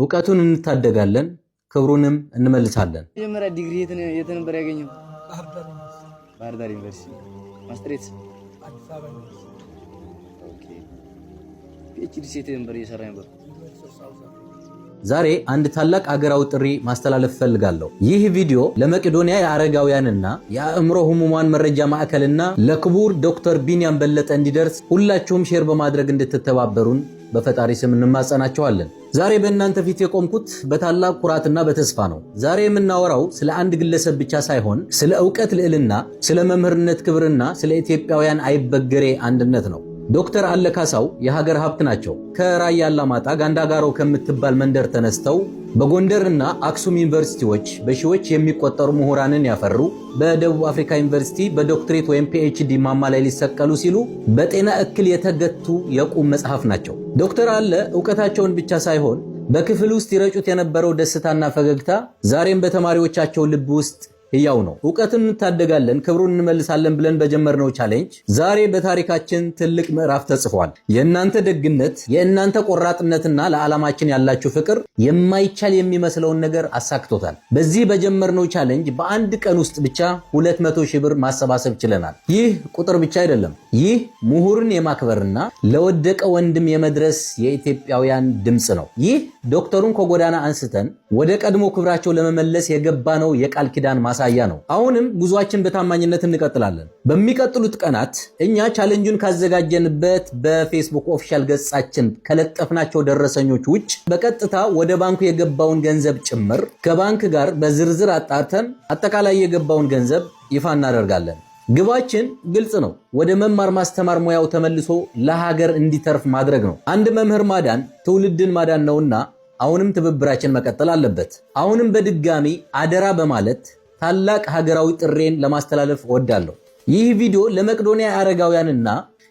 ዕውቀቱን እንታደጋለን፣ ክብሩንም እንመልሳለን። የመጀመሪያ ዲግሪ የት ነበር ያገኘው? ባህር ዳር ዩኒቨርሲቲ። ማስተሬት አዲስ አበባ ዩኒቨርሲቲ። ኦኬ። ፒኤችዲ ሴት ነበር እየሰራ ነበር። ዛሬ አንድ ታላቅ አገራዊ ጥሪ ማስተላለፍ ፈልጋለሁ። ይህ ቪዲዮ ለመቄዶንያ የአረጋውያንና የአእምሮ ህሙማን መረጃ ማዕከልና ለክቡር ዶክተር ቢንያም በለጠ እንዲደርስ ሁላችሁም ሼር በማድረግ እንድትተባበሩን በፈጣሪ ስም እንማጸናችኋለን። ዛሬ በእናንተ ፊት የቆምኩት በታላቅ ኩራትና በተስፋ ነው። ዛሬ የምናወራው ስለ አንድ ግለሰብ ብቻ ሳይሆን ስለ ዕውቀት ልዕልና፣ ስለ መምህርነት ክብርና ስለ ኢትዮጵያውያን አይበገሬ አንድነት ነው። ዶክተር አለ ካሳው የሀገር ሀብት ናቸው። ከራያ አላማጣ ጋንዳጋሮ ከምትባል መንደር ተነስተው በጎንደርና አክሱም ዩኒቨርሲቲዎች በሺዎች የሚቆጠሩ ምሁራንን ያፈሩ፣ በደቡብ አፍሪካ ዩኒቨርሲቲ በዶክትሬት ወይም ፒኤችዲ ማማ ላይ ሊሰቀሉ ሲሉ በጤና እክል የተገቱ የቁም መጽሐፍ ናቸው። ዶክተር አለ ዕውቀታቸውን ብቻ ሳይሆን በክፍል ውስጥ ይረጩት የነበረው ደስታና ፈገግታ ዛሬም በተማሪዎቻቸው ልብ ውስጥ ሕያው ነው። ዕውቀትን እንታደጋለን፣ ክብሩን እንመልሳለን ብለን በጀመርነው ቻሌንጅ ዛሬ በታሪካችን ትልቅ ምዕራፍ ተጽፏል። የእናንተ ደግነት፣ የእናንተ ቆራጥነትና ለዓላማችን ያላችሁ ፍቅር የማይቻል የሚመስለውን ነገር አሳክቶታል። በዚህ በጀመርነው ቻሌንጅ በአንድ ቀን ውስጥ ብቻ 200 ሺህ ብር ማሰባሰብ ችለናል። ይህ ቁጥር ብቻ አይደለም። ይህ ምሁርን የማክበርና ለወደቀ ወንድም የመድረስ የኢትዮጵያውያን ድምፅ ነው። ይህ ዶክተሩን ከጎዳና አንስተን ወደ ቀድሞ ክብራቸው ለመመለስ የገባነው የቃል ኪዳን ማሳያ ነው። አሁንም ጉዟችን በታማኝነት እንቀጥላለን። በሚቀጥሉት ቀናት እኛ ቻሌንጁን ካዘጋጀንበት በፌስቡክ ኦፊሻል ገጻችን ከለጠፍናቸው ደረሰኞች ውጭ በቀጥታ ወደ ባንኩ የገባውን ገንዘብ ጭምር ከባንክ ጋር በዝርዝር አጣርተን አጠቃላይ የገባውን ገንዘብ ይፋ እናደርጋለን። ግባችን ግልጽ ነው። ወደ መማር ማስተማር ሙያው ተመልሶ ለሀገር እንዲተርፍ ማድረግ ነው። አንድ መምህር ማዳን ትውልድን ማዳን ነውና አሁንም ትብብራችን መቀጠል አለበት። አሁንም በድጋሚ አደራ በማለት ታላቅ ሀገራዊ ጥሬን ለማስተላለፍ እወዳለሁ። ይህ ቪዲዮ ለመቄዶንያ አረጋውያንና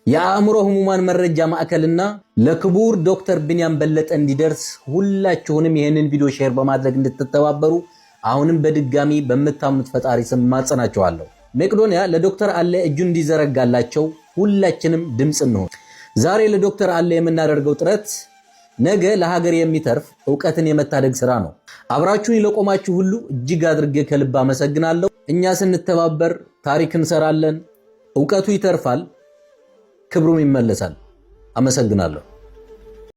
የአእምሮ ህሙማን መረጃ ማዕከልና ለክቡር ዶክተር ቢንያም በለጠ እንዲደርስ ሁላችሁንም ይህንን ቪዲዮ ሼር በማድረግ እንድትተባበሩ አሁንም በድጋሚ በምታምኑት ፈጣሪ ስም ማጸናችኋለሁ። መቄዶንያ ለዶክተር አለ እጁን እንዲዘረጋላቸው ሁላችንም ድምፅ እንሆን። ዛሬ ለዶክተር አለ የምናደርገው ጥረት ነገ ለሀገር የሚተርፍ ዕውቀትን የመታደግ ሥራ ነው። አብራችሁን ለቆማችሁ ሁሉ እጅግ አድርጌ ከልብ አመሰግናለሁ። እኛ ስንተባበር ታሪክ እንሰራለን። ዕውቀቱ ይተርፋል፣ ክብሩም ይመለሳል። አመሰግናለሁ።